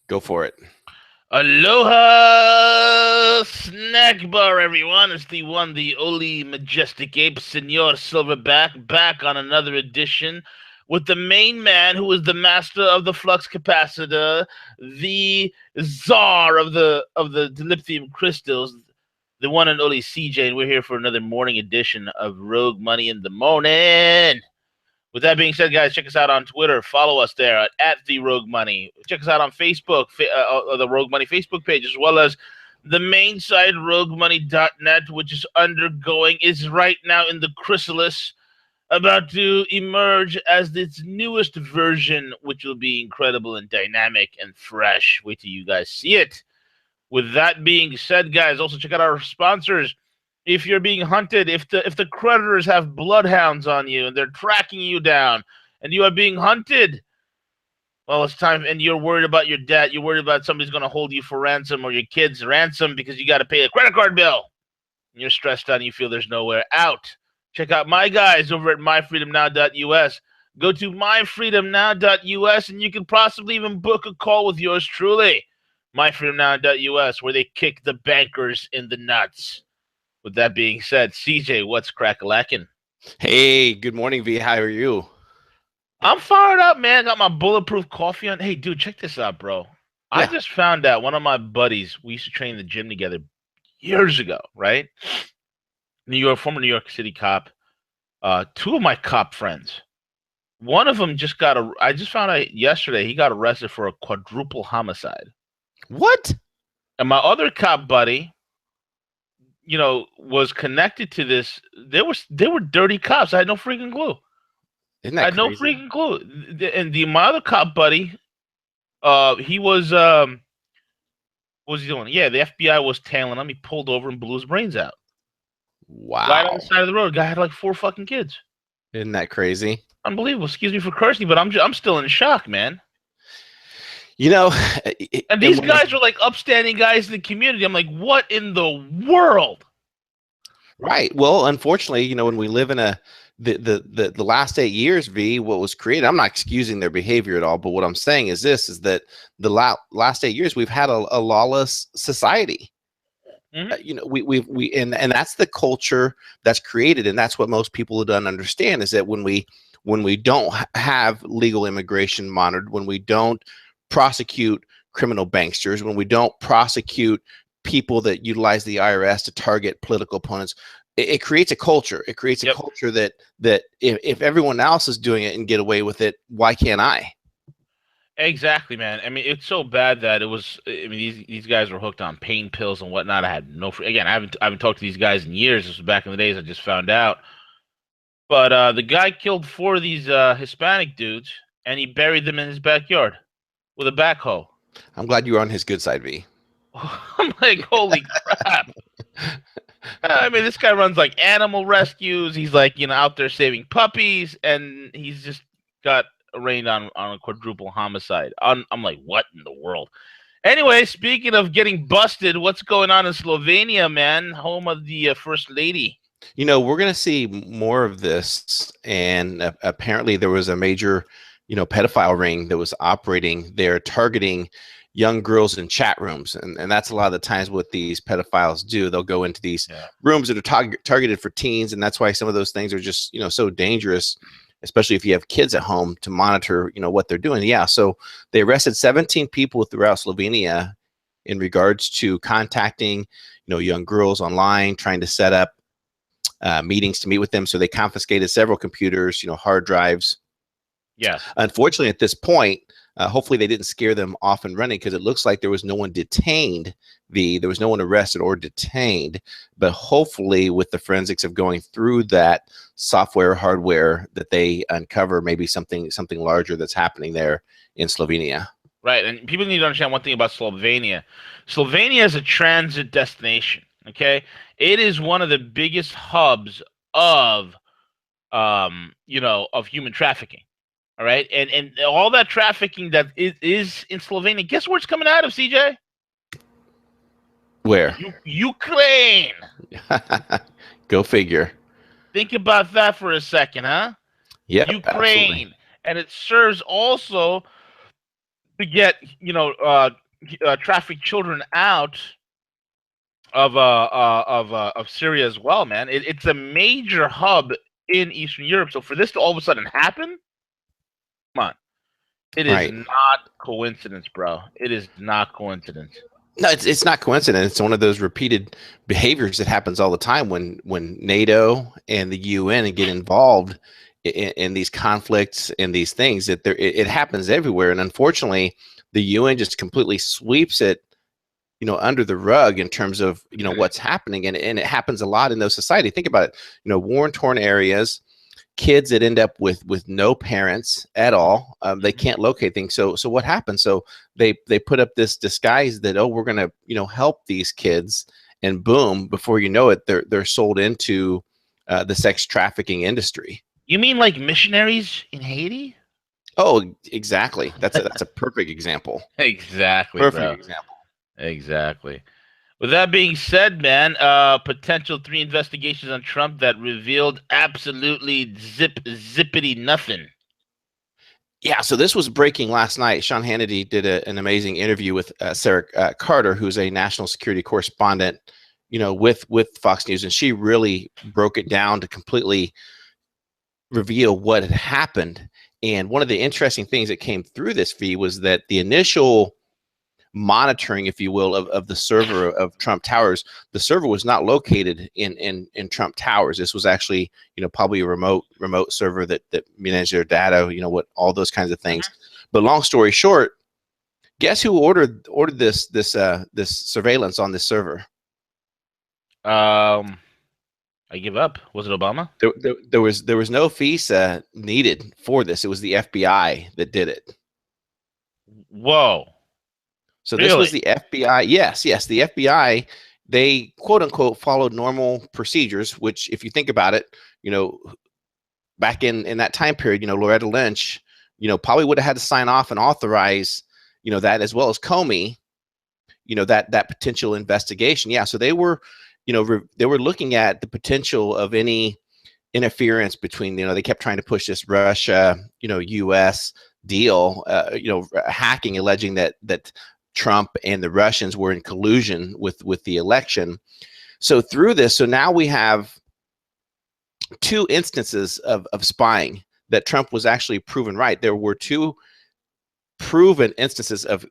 Go for it. Aloha snack bar, everyone. It's the one, the only majestic ape, Senor Silverback, back on another edition with the main man who is the master of the flux capacitor, the czar of the dilithium crystals, the one and only CJ, and we're here for another morning edition of Rogue Money in the Morning. With that being said, guys, check us out on Twitter. Follow us there at the Rogue Money. Check us out on Facebook, the Rogue Money Facebook page, as well as the main site, roguemoney.net, which is right now in the chrysalis, about to emerge as its newest version, which will be incredible and dynamic and fresh. Wait till you guys see it. With that being said, guys, also check out our sponsors. If you're being hunted, if the creditors have bloodhounds on you and they're tracking you down and you are being hunted, well, it's time, and you're worried about your debt, you're worried about somebody's going to hold you for ransom or your kids ransom because you got to pay a credit card bill. And you're stressed out and you feel there's nowhere out. Check out my guys over at myfreedomnow.us. Go to myfreedomnow.us and you can possibly even book a call with yours truly. myfreedomnow.us, where they kick the bankers in the nuts. With that being said, CJ, what's crack-a-lackin'? Hey, good morning, V. How are you? I'm fired up, man. Got my bulletproof coffee on. Hey, dude, check this out, bro. I Yeah. just found out one of my buddies, we used to train in the gym together years ago, right? Former New York City cop. Two of my cop friends. One of them I just found out yesterday he got arrested for a quadruple homicide. What? And my other cop buddy, was connected to this. They were dirty cops. I had no freaking clue. Isn't I that had no crazy? freaking clue. And my other cop buddy, he was what was he doing? Yeah, the FBI was tailing him. He pulled over and blew his brains out. Right on the Wow. side of the road. Guy had like 4 fucking kids. Isn't that crazy? Unbelievable. Excuse me for cursing, but I'm still in shock, man. You know, And these guys are like upstanding guys in the community. I'm like, what in the world? right. Well, unfortunately, when we live in the last 8 years, V, what was created, I'm not excusing their behavior at all, but what I'm saying is that the last 8 years we've had a lawless society. And that's the culture that's created, and that's what most people don't understand, is that when we don't have legal immigration monitored, when we don't prosecute criminal banksters, when we don't prosecute people that utilize the IRS to target political opponents, it creates a culture. It creates a culture that if everyone else is doing it and get away with it, why can't I? Exactly, man. I mean, it's so bad that it was. I mean, these guys were hooked on pain pills and whatnot. I had no. Again, I haven't talked to these guys in years. This was back in the days. I just found out. But the guy killed 4 of these Hispanic dudes, and he buried them in his backyard with a backhoe. I'm glad you were on his good side, V. I'm like, holy crap! I mean, this guy runs like animal rescues. He's like, out there saving puppies, and he's just got arraigned on a quadruple homicide. I'm like, what in the world? Anyway, speaking of getting busted, what's going on in Slovenia, man? Home of the First Lady. We're going to see more of this, and apparently there was a major, pedophile ring that was operating there, targeting young girls in chat rooms, and that's a lot of the times what these pedophiles do. They'll go into these rooms that are targeted for teens, and that's why some of those things are just so dangerous, especially if you have kids at home, to monitor what they're doing. So they arrested 17 people throughout Slovenia in regards to contacting young girls online, trying to set up meetings to meet with them. So they confiscated several computers, hard drives. Yeah. Unfortunately, at this point, hopefully they didn't scare them off and running, because it looks like there was no one detained. There was no one arrested or detained. But hopefully, with the forensics of going through that software, hardware, that they uncover maybe something larger that's happening there in Slovenia. Right, and people need to understand one thing about Slovenia. Slovenia is a transit destination. Okay, it is one of the biggest hubs of, of human trafficking. All right, and all that trafficking that is in Slovenia. Guess where it's coming out of, CJ? Where? Ukraine. Go figure. Think about that for a second, huh? Yeah, Ukraine, absolutely. and it serves also to get trafficked children out of Syria as well, man. It's a major hub in Eastern Europe. So for this to all of a sudden happen, come on, it is Right. not coincidence, bro. It is not coincidence. No, it's not coincidence. It's one of those repeated behaviors that happens all the time when NATO and the UN get involved in these conflicts and these things. That it happens everywhere, and unfortunately, the UN just completely sweeps it, under the rug in terms of what's happening, and it happens a lot in those society. Think about it. War-torn areas, kids that end up with no parents at all. They can't locate things. So what happens? So they put up this disguise that, oh, we're gonna help these kids, and boom, before you know it, they're sold into the sex trafficking industry. You mean like missionaries in Haiti? Oh, exactly. That's a perfect example. Exactly, Perfect bro. example. Exactly. With that being said, man, potential 3 investigations on Trump that revealed absolutely zippity nothing. Yeah, so this was breaking last night. Sean Hannity did an amazing interview with Sarah Carter, who's a national security correspondent, with Fox News, and she really broke it down to completely reveal what had happened. And one of the interesting things that came through this feed was that the initial monitoring, if you will, of the server of Trump Towers, the server was not located in Trump Towers. This was actually, probably a remote server that managed their data, what all those kinds of things. But long story short, guess who ordered this surveillance on this server? I give up. Was it Obama? There was no FISA needed for this. It was the FBI that did it. Whoa. So this was the FBI. Yes, the FBI, they quote unquote followed normal procedures, which if you think about it, back in that time period, Loretta Lynch, probably would have had to sign off and authorize, that, as well as Comey, that potential investigation. Yeah. So they were, they were looking at the potential of any interference between, they kept trying to push this Russia, US deal, hacking, alleging that Trump and the Russians were in collusion with the election. So through this, so now we have 2 instances of spying that Trump was actually proven right. There were 2 proven instances of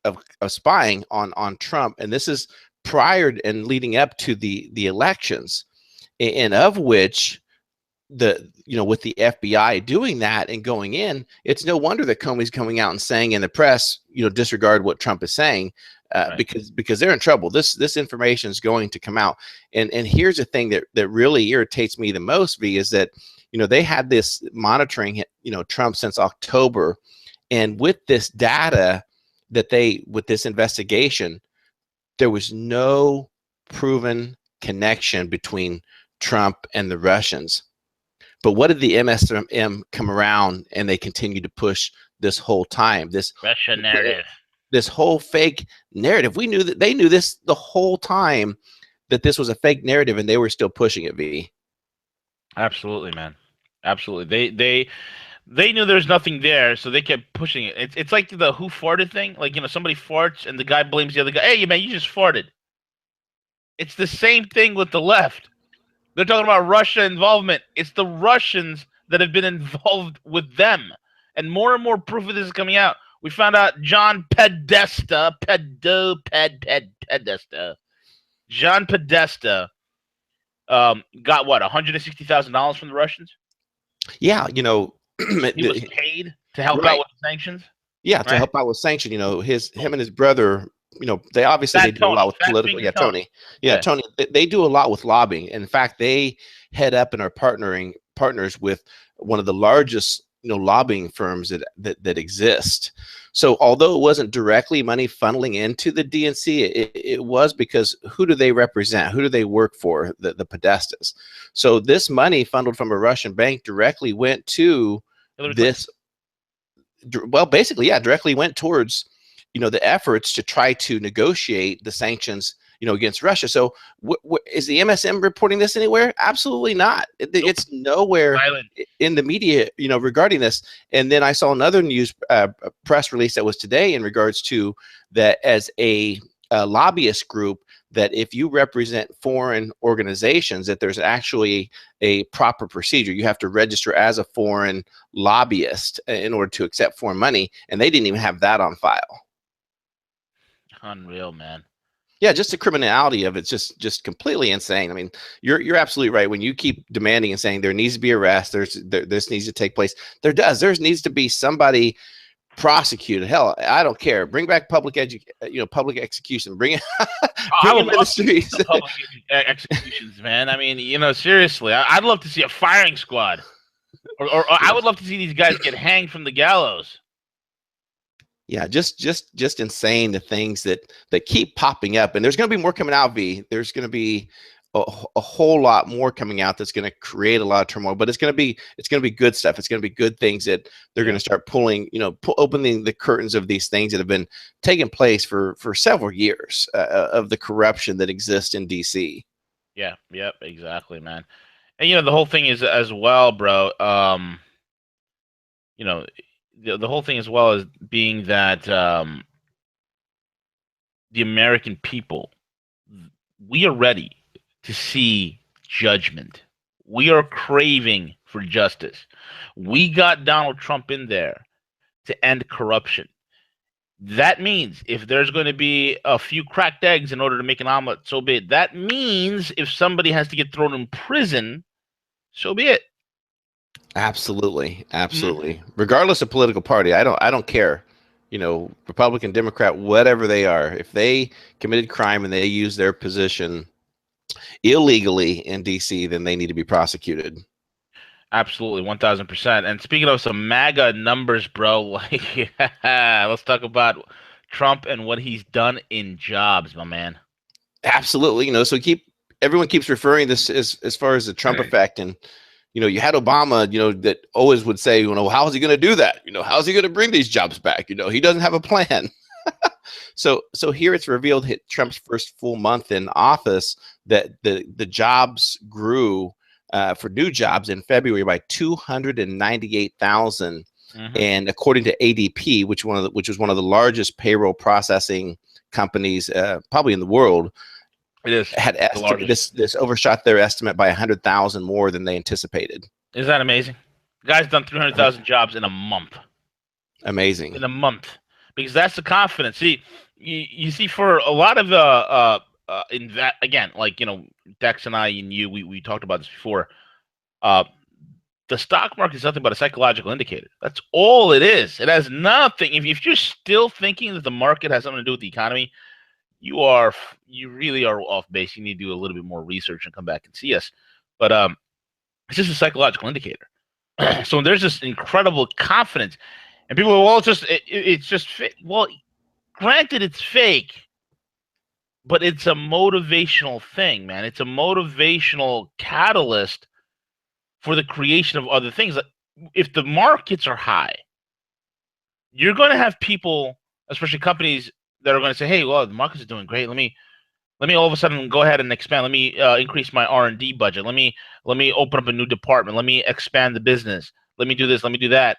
spying on Trump, and this is prior and leading up to the elections, and of which with the FBI doing that and going in, it's no wonder that Comey's coming out and saying in the press, disregard what Trump is saying, right. because they're in trouble. This information is going to come out. And here's the thing that really irritates me the most, V, is that, they had this monitoring, Trump since October. And with this data with this investigation, there was no proven connection between Trump and the Russians. But what did the MSM come around, and they continue to push this whole time? This Russia narrative, this whole fake narrative. We knew that they knew this the whole time, that this was a fake narrative, and they were still pushing it. V. Absolutely, man. Absolutely. They knew there's nothing there, so they kept pushing it. It's like the who farted thing. Like, somebody farts and the guy blames the other guy. Hey, man, you just farted. It's the same thing with the left. They're talking about Russia involvement. It's the Russians that have been involved with them. And more proof of this is coming out. We found out John Podesta, John Podesta got what, $160,000 from the Russians? Yeah, he was paid to help out with the sanctions. Yeah, to help out with sanctions. Him and his brother, they obviously do a lot with political. Yeah, Tony. Yeah, Tony. They do a lot with lobbying. In fact, they head up and are partners with one of the largest, lobbying firms that exist. So although it wasn't directly money funneling into the DNC, it was because who do they represent? Who do they work for? The Podestas. So this money funneled from a Russian bank directly went to this. Well, basically, yeah, directly went towards, the efforts to try to negotiate the sanctions against Russia. So is the MSM reporting this anywhere? Absolutely not. It's nowhere in the media, regarding this. And then I saw another news press release that was today in regards to that as a lobbyist group, that if you represent foreign organizations, that there's actually a proper procedure. You have to register as a foreign lobbyist in order to accept foreign money, and they didn't even have that on file. Unreal, man. Yeah, just the criminality of it's just completely insane. I mean, you're absolutely right. When you keep demanding and saying there needs to be arrest, this needs to take place, there needs to be somebody prosecuted. Hell, I don't care. Bring back public execution. Bring it. Bring in ministries. Public executions, man. I mean, seriously, I'd love to see a firing squad, or I would love to see these guys get hanged from the gallows. Yeah, just insane, the things that keep popping up, and there's going to be more coming out. There's going to be a whole lot more coming out that's going to create a lot of turmoil, but it's going to be good stuff. It's going to be good things that they're going to start pulling, opening the curtains of these things that have been taking place for several years of the corruption that exists in DC. Yeah, yep, exactly, man. And the whole thing is as well, bro. The whole thing as well as being that the American people, we are ready to see judgment. We are craving for justice. We got Donald Trump in there to end corruption. That means if there's going to be a few cracked eggs in order to make an omelet, so be it. That means if somebody has to get thrown in prison, so be it. Absolutely. Regardless of political party, I don't care. Republican, Democrat, whatever they are, if they committed crime and they use their position illegally in DC, then they need to be prosecuted. Absolutely, 1000%. And speaking of some MAGA numbers, bro, let's talk about Trump and what he's done in jobs, my man. Absolutely, so everyone keeps referring this as far as the Trump effect, and you had Obama, that always would say, how is he going to do that? How is he going to bring these jobs back? He doesn't have a plan. So here it's revealed Trump's first full month in office that the jobs grew for new jobs in February by 298,000, and according to ADP, which was one of the largest payroll processing companies probably in the world, had this overshot their estimate by 100,000 more than they anticipated. Isn't that amazing? The guy's done 300,000 jobs in a month. Amazing. In a month, because that's the confidence. See, you see, for a lot of in that, again, like Dex and I and you, we talked about this before. The stock market is nothing but a psychological indicator. That's all it is. It has nothing. If you're still thinking that the market has something to do with the economy, you really are off base. You need to do a little bit more research and come back and see us. But it's just a psychological indicator. So there's this incredible confidence, and people are, well, it's just well, granted, it's fake, but it's a motivational thing, man. It's a motivational catalyst for the creation of other things. If the markets are high, you're going to have people, especially companies, that are going to say, hey, well, the markets are doing great. Let me all of a sudden go ahead and expand. Let me increase my R&D budget. Let me open up a new department. Let me expand the business. Let me do this. Let me do that.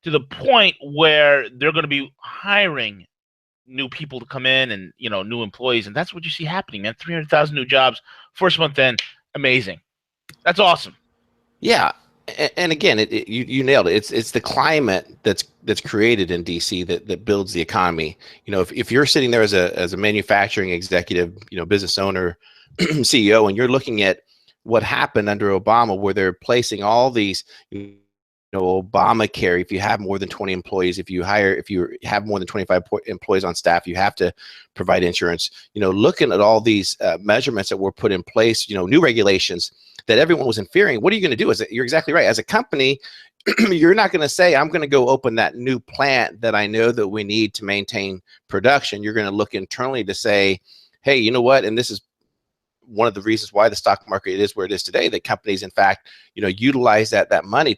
To the point where they're going to be hiring new people to come in and, new employees. And that's what you see happening, man. 300,000 new jobs, first month in. Amazing. That's awesome. Yeah. And again, you nailed it. It's the climate that's created in DC that builds the economy. If you're sitting there as a manufacturing executive, business owner, CEO, and you're looking at what happened under Obama, where they're placing all these, Obamacare. If you have more than 20 employees, if you have more than 25 employees on staff, you have to provide insurance. Looking at all these measurements that were put in place, new regulations that everyone was fearing. What are you going to do? You're exactly right. As a company, you're not going to say, I'm going to go open that new plant that I know that we need to maintain production. You're going to look internally to say, hey, you know what? And this is one of the reasons why the stock market is where it is today. That companies, in fact, utilize that money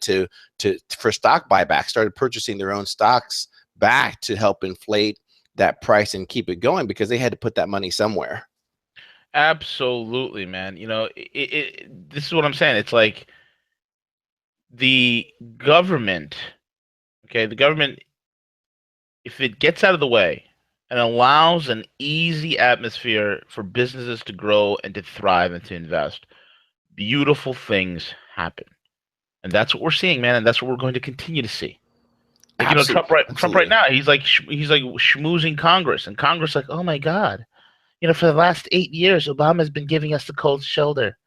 for stock buyback, started purchasing their own stocks back to help inflate that price and keep it going, because they had to put that money somewhere. Absolutely, man. You know, this is what I'm saying. It's like the government, okay, the government, if it gets out of the way and allows an easy atmosphere for businesses to grow and to thrive and to invest, beautiful things happen. And that's what we're seeing, man, and that's what we're going to continue to see. Like, you know, Absolutely, Trump right absolutely. now, he's like schmoozing Congress, and Congress like, oh my God, you know, for the last 8 years, Obama's been giving us the cold shoulder.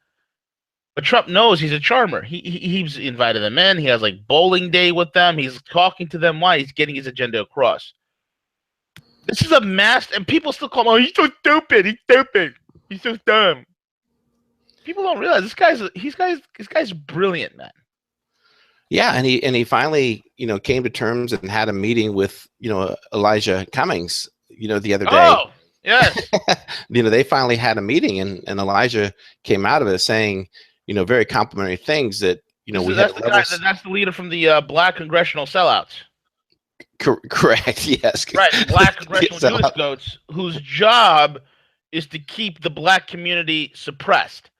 But Trump knows he's a charmer. He's invited them in. He has like bowling day with them. He's talking to them. Why? He's getting his agenda across. This is a mass, and people still call him, oh, he's so stupid. He's stupid. He's so dumb. People don't realize this guy's brilliant, man. Yeah, and he finally, came to terms and had a meeting with, Elijah Cummings, the other day. Oh, yes. They finally had a meeting, and Elijah came out of it saying, very complimentary things that, we That's had the guy. That's the leader from the Black Congressional Sellouts. Correct. Yes. Right, the Black Congressional Judas Goats, whose job is to keep the Black community suppressed,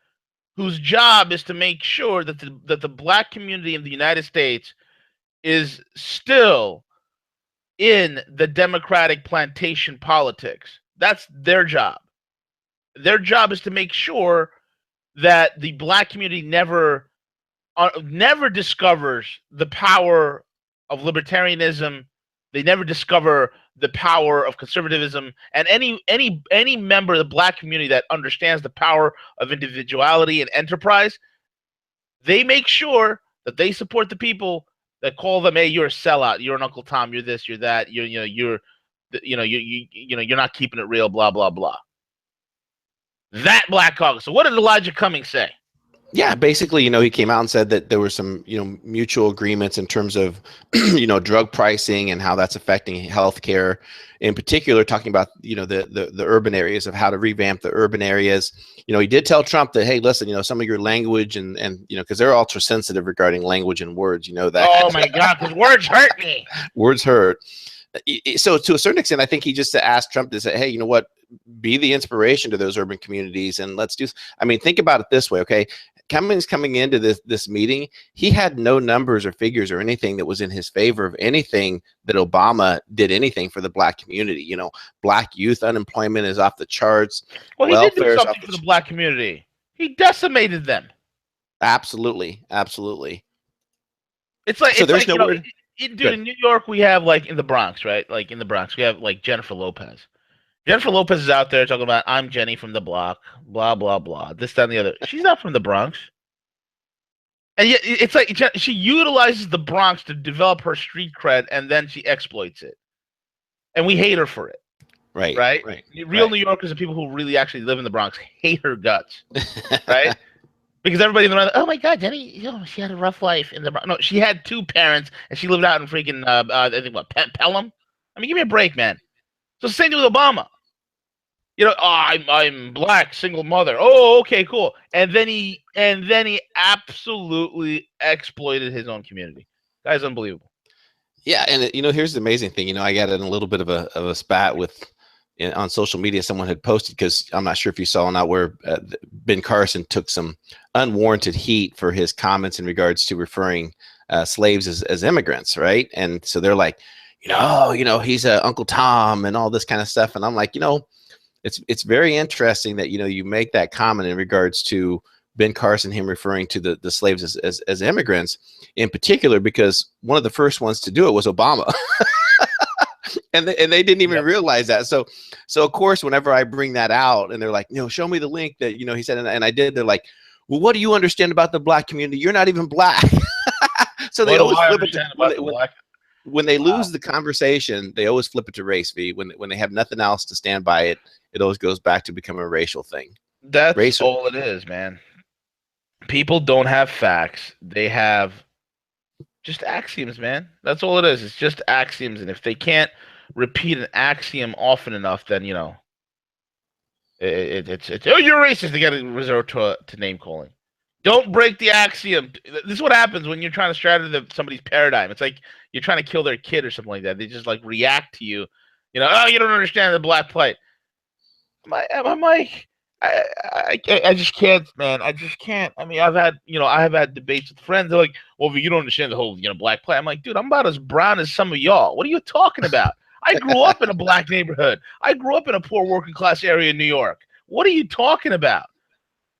whose job is to make sure that the Black community in the United States is still in the Democratic plantation politics. That's their job. Their job is to make sure that the Black community never discovers the power of libertarianism. They never discover the power of conservatism, and any member of the Black community that understands the power of individuality and enterprise, they make sure that they support the people that call them, hey, you're a sellout, you're an Uncle Tom, you're this, you're that, you're not keeping it real, blah blah blah. That Black Caucus. So what did Elijah Cummings say? Yeah, basically, he came out and said that there were some, mutual agreements in terms of, drug pricing and how that's affecting healthcare. In particular, talking about, the urban areas, of how to revamp the urban areas. He did tell Trump that, hey, listen, some of your language and because they're ultra sensitive regarding language and words, that. Oh my God, because words hurt me. Words hurt. So to a certain extent, I think he just asked Trump to say, hey, you know what, be the inspiration to those urban communities, and let's do. I mean, think about it this way, okay? Cummings coming into this meeting, he had no numbers or figures or anything that was in his favor of anything that Obama did anything for the Black community. Black youth unemployment is off the charts. Well, he did do something for the Black community. He decimated them. Absolutely, absolutely. It's like, so there's no word. Dude, in New York, we have, like, in the Bronx, right? Like, in the Bronx, we have, like, Jennifer Lopez. Jennifer Lopez is out there talking about, I'm Jenny from the block, blah, blah, blah, this, that, and the other. She's not from the Bronx. And yet, it's like she utilizes the Bronx to develop her street cred, and then she exploits it. And we hate her for it. Right. Real New Yorkers and people who really actually live in the Bronx hate her guts. Right? Because everybody in the oh my God, Jenny, she had a rough life in the Bronx. No, she had two parents, and she lived out in freaking, I think, Pelham? I mean, give me a break, man. So same thing with Obama. I'm Black, single mother. Oh, okay, cool. And then he absolutely exploited his own community. Guy's unbelievable. Yeah, and here's the amazing thing. I got in a little bit of a spat with on social media. Someone had posted, because I'm not sure if you saw or not, where Ben Carson took some unwarranted heat for his comments in regards to referring slaves as immigrants, right? And so they're like, he's a Uncle Tom and all this kind of stuff. And I'm like, it's very interesting that, you make that comment in regards to Ben Carson, him referring to the slaves as immigrants in particular, because one of the first ones to do it was Obama. and they didn't even realize that. So of course, whenever I bring that out and they're like, show me the link that, he said, and I did, they're like, well, what do you understand about the Black community? You're not even Black. So they always flip it to when they lose the conversation, they always flip it to race. When they have nothing else to stand by it, it always goes back to becoming a racial thing. That's all it is, man. People don't have facts. They have just axioms, man. That's all it is. It's just axioms. And if they can't repeat an axiom often enough, then, it's oh, you're racist. They got to resort to name calling. Don't break the axiom. This is what happens when you're trying to strategize somebody's paradigm. It's like you're trying to kill their kid or something like that. They just like react to you. Oh, you don't understand the Black plight. I'm like, I just can't, man. I just can't. I mean, I have had debates with friends. They're like, "Well, you don't understand the whole, black plight." I'm like, dude, I'm about as brown as some of y'all. What are you talking about? I grew up in a black neighborhood. I grew up in a poor working class area in New York. What are you talking about?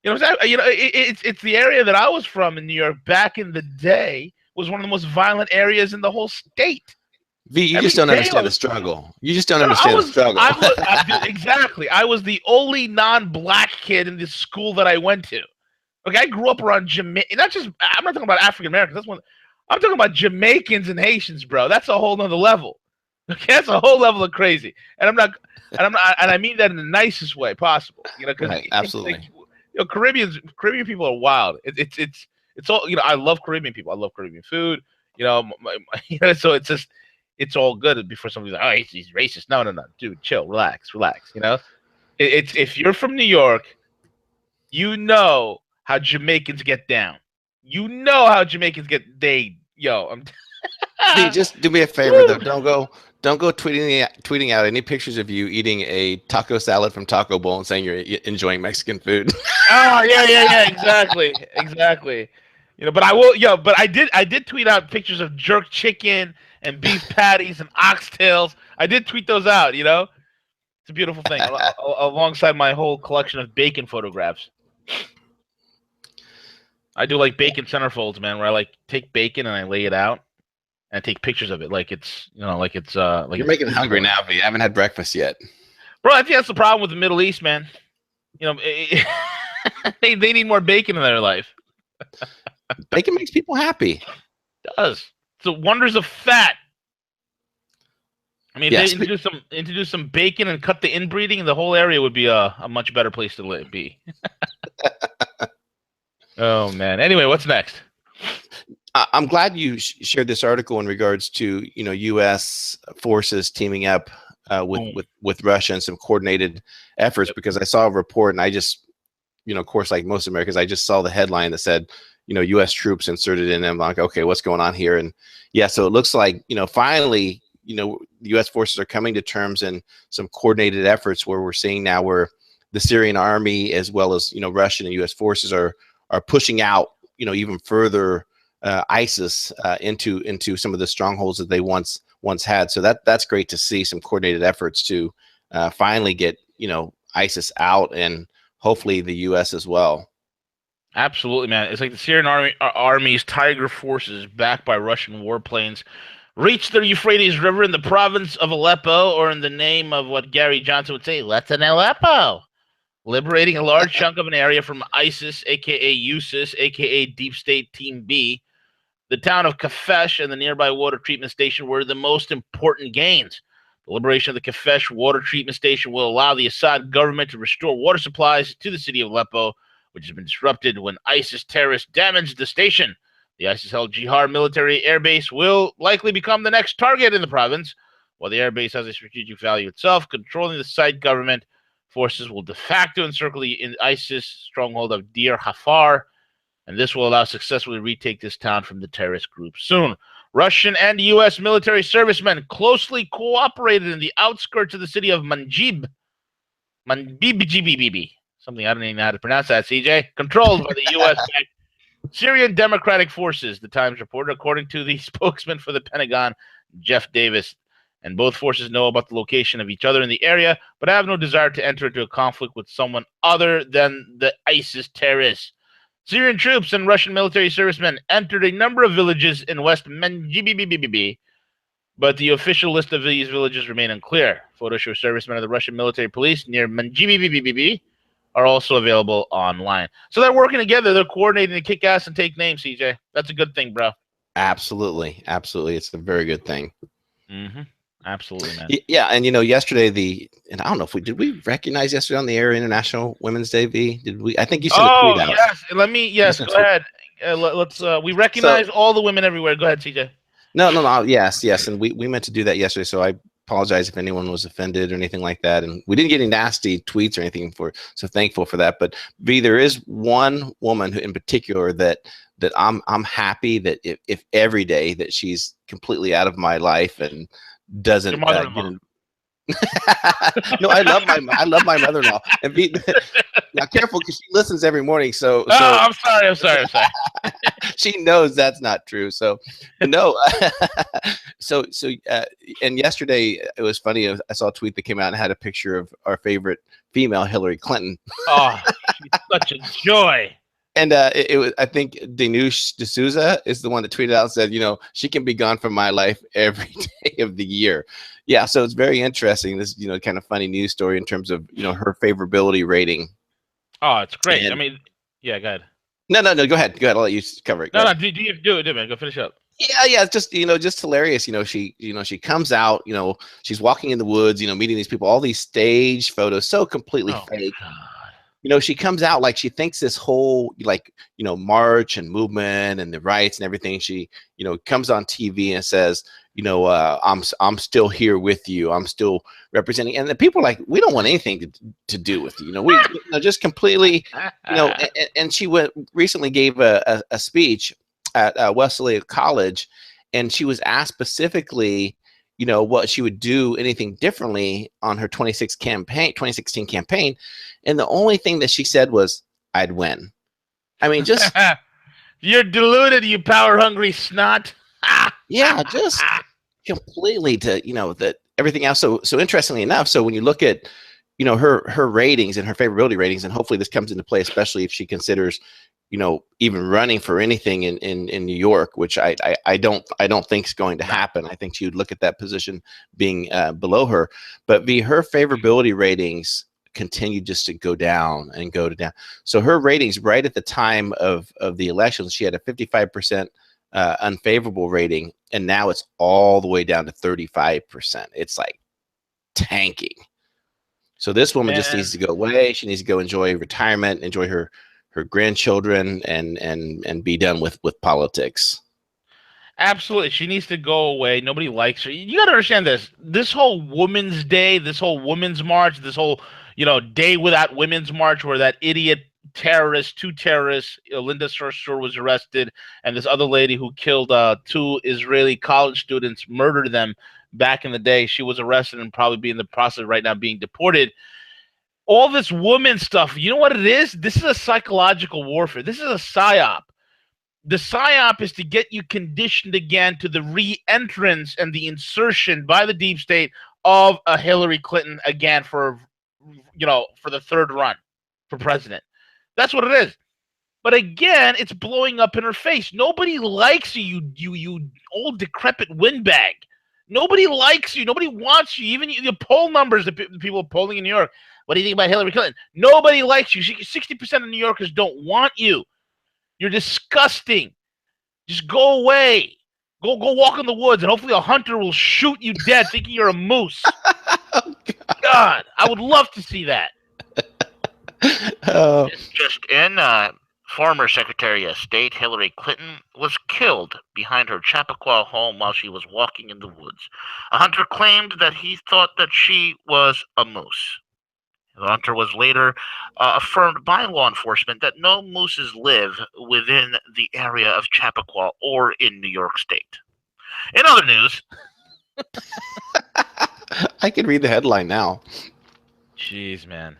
It's the area that I was from in New York back in the day was one of the most violent areas in the whole state. V, you Every just don't day understand the struggle. You just don't no, understand the struggle. dude, exactly. I was the only non-black kid in the school that I went to. Okay, I grew up around Jamaica. Not just. I'm not talking about African Americans. That's one. I'm talking about Jamaicans and Haitians, bro. That's a whole nother level. Okay, that's a whole level of crazy. And I mean that in the nicest way possible. Because Right, absolutely. Caribbean people are wild. It's all. I love Caribbean people. I love Caribbean food. So it's just. It's all good before somebody's like, "Oh, he's racist." No, dude, chill, relax. It's if you're from New York, you know how Jamaicans get down. You know how Jamaicans get V, just do me a favor though. Don't go tweeting out any pictures of you eating a taco salad from Taco Bell and saying you're enjoying Mexican food. Oh yeah, exactly. But I will, but I did tweet out pictures of jerk chicken and beef patties and oxtails. I did tweet those out. It's a beautiful thing, alongside my whole collection of bacon photographs. I do like bacon centerfolds, man, where I like take bacon and I lay it out and I take pictures of it, like it's You're making me hungry now, V. I haven't had breakfast yet. Bro, I think that's the problem with the Middle East, man. They need more bacon in their life. Bacon makes people happy. It does. It's the wonders of fat. I mean, if they introduce some bacon and cut the inbreeding, the whole area would be a much better place to be. Oh man. Anyway, what's next? I'm glad you shared this article in regards to U.S. forces teaming up with Russia and some coordinated efforts, because I saw a report and I just of course, like most Americans, I just saw the headline that said U.S. troops inserted in. And I'm like, okay, what's going on here? And yeah, so it looks like finally the U.S. forces are coming to terms in some coordinated efforts where we're seeing now where the Syrian army as well as Russian and U.S. forces are pushing out even further ISIS into some of the strongholds that they once had. So that's great to see some coordinated efforts to finally get ISIS out, and hopefully the U.S. as well. Absolutely, man. It's like the Syrian army's Tiger forces, backed by Russian warplanes, reached the Euphrates River in the province of Aleppo, or in the name of what Gary Johnson would say, "Let's an Aleppo," liberating a large chunk of an area from ISIS, aka USIS, aka Deep State Team B. The town of Kafesh and the nearby water treatment station were the most important gains. The liberation of the Kafesh water treatment station will allow the Assad government to restore water supplies to the city of Aleppo, which has been disrupted when ISIS terrorists damaged the station. The ISIS-held Jihar military airbase will likely become the next target in the province. While the airbase has a strategic value itself, controlling the site government forces will de facto encircle the ISIS stronghold of Deir Hafar, and this will allow us to successfully retake this town from the terrorist group soon. Russian and U.S. military servicemen closely cooperated in the outskirts of the city of Manbij. Something I don't even know how to pronounce that, CJ. Controlled by the U.S. Syrian Democratic Forces, the Times reported, according to the spokesman for the Pentagon, Jeff Davis. And both forces know about the location of each other in the area, but have no desire to enter into a conflict with someone other than the ISIS terrorists. Syrian troops and Russian military servicemen entered a number of villages in West Manbij, but the official list of these villages remain unclear. Photos show servicemen of the Russian military police near Manbij are also available online. So they're working together. They're coordinating to kick ass and take names, CJ. That's a good thing, bro. Absolutely. It's a very good thing. Mm-hmm. Absolutely, man. Yeah, and yesterday and I don't know if did we recognize yesterday on the air International Women's Day, V? Did we? I think you sent a tweet out. Yes, go ahead. Let's we recognize all the women everywhere. Go ahead, CJ. No. Yes, and we meant to do that yesterday, so I apologize if anyone was offended or anything like that. And we didn't get any nasty tweets or anything so thankful for that. But V, there is one woman who in particular that I'm happy that if every day that she's completely out of my life and doesn't No, I love my mother-in-law. And be now careful because she listens every morning. So Oh, I'm sorry. she knows that's not true. So no. And yesterday it was funny. I saw a tweet that came out and had a picture of our favorite female, Hillary Clinton. Oh, she's such a joy. And it was, I think, Dinush D'Souza is the one that tweeted out and said, she can be gone from my life every day of the year. Yeah, so it's very interesting. This, kind of funny news story in terms of, her favorability rating. Oh, it's great. And, I mean, yeah, go ahead. No, go ahead. I'll let you cover it. No, do you do it, man? Go finish up. Yeah, it's just just hilarious. She comes out. She's walking in the woods. Meeting these people. All these stage photos, so completely fake. She comes out like she thinks this whole march and movement and the rights and everything. She comes on TV and says, I'm still here with you. I'm still representing. And the people are like, we don't want anything to do with you. We just completely and she recently gave a speech at Wesley College, and she was asked specifically what she would do anything differently on her 2016 campaign. And the only thing that she said was, I'd win. I mean, just you're deluded, you power hungry snot. Yeah, just completely to, that everything else. So interestingly enough, so when you look at, her ratings and her favorability ratings, and hopefully this comes into play, especially if she considers, even running for anything in New York, which I don't think is going to happen. I think she would look at that position being below her, but her favorability ratings continue just to go down and go down. So her ratings right at the time of the elections, she had a 55% unfavorable rating, and now it's all the way down to 35%. It's like tanking. So this woman just needs to go away. She needs to go enjoy retirement, enjoy her grandchildren, and be done with politics. Absolutely. She needs to go away. Nobody likes her. You got to understand this. This whole Women's Day, this whole Women's March, this whole, Day Without Women's March, where that idiot two terrorists, Linda Sarsour was arrested, and this other lady who killed 2 Israeli college students, murdered them back in the day. She was arrested and probably be in the process right now being deported. All this woman stuff, you know what it is? This is a psychological warfare. This is a psyop. The psyop is to get you conditioned again to the re-entrance and the insertion by the deep state of a Hillary Clinton again for the third run for president. That's what it is. But again, it's blowing up in her face. Nobody likes you old decrepit windbag. Nobody likes you. Nobody wants you. Even the poll numbers that people are polling in New York. What do you think about Hillary Clinton? Nobody likes you. 60% of New Yorkers don't want you. You're disgusting. Just go away. Go walk in the woods, and hopefully a hunter will shoot you dead thinking you're a moose. Oh, God, I would love to see that. Just in, former Secretary of State Hillary Clinton was killed behind her Chappaqua home while she was walking in the woods. A hunter claimed that he thought that she was a moose. The hunter was later affirmed by law enforcement that no mooses live within the area of Chappaqua or in New York State. In other news, I can read the headline now. Jeez, man.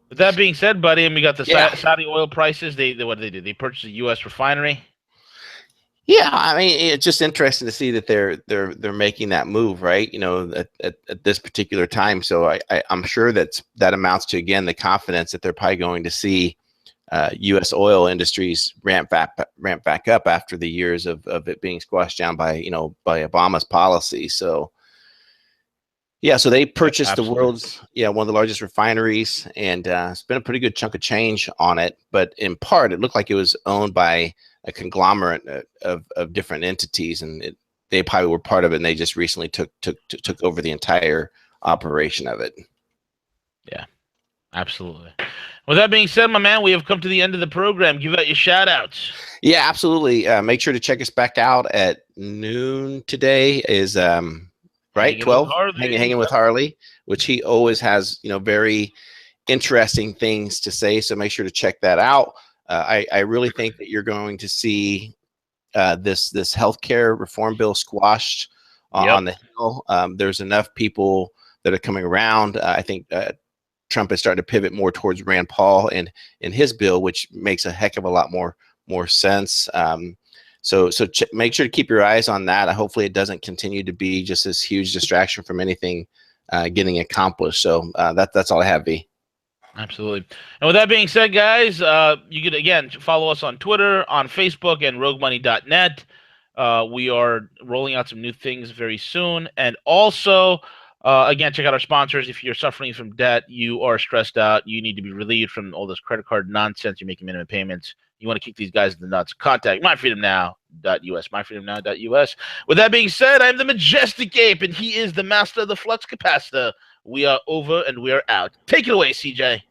With that being said, buddy, and we got the Saudi oil prices. What did they do? They purchased a U.S. refinery. Yeah, I mean, it's just interesting to see that they're making that move, right? At this particular time. So I'm sure that amounts to, again, the confidence that they're probably going to see U.S. oil industries ramp back up after the years of it being squashed down by Obama's policy. So yeah, so they purchased the world's one of the largest refineries, and spent a pretty good chunk of change on it. But in part, it looked like it was owned by a conglomerate of different entities, and they probably were part of it, and they just recently took over the entire operation of it. Yeah, absolutely. With that being said, my man, we have come to the end of the program. Give out your shout outs. Yeah, absolutely. Make sure to check us back out at noon today is right, 12, hanging with Harley, which he always has very interesting things to say, so make sure to check that out. I really think that you're going to see this healthcare reform bill squashed on the Hill. There's enough people that are coming around. I think Trump is starting to pivot more towards Rand Paul and in his bill, which makes a heck of a lot more sense. So make sure to keep your eyes on that. Hopefully it doesn't continue to be just this huge distraction from anything getting accomplished. So that's all I have, V. Absolutely. And with that being said, guys, you could, again, follow us on Twitter, on Facebook, and roguemoney.net. We are rolling out some new things very soon. And also, again, check out our sponsors. If you're suffering from debt, you are stressed out, you need to be relieved from all this credit card nonsense, you're making minimum payments, you want to kick these guys in the nuts, contact myfreedomnow.us, myfreedomnow.us. With that being said, I'm the Majestic Ape, and he is the master of the flux capacitor. We are over and we are out. Take it away, CJ.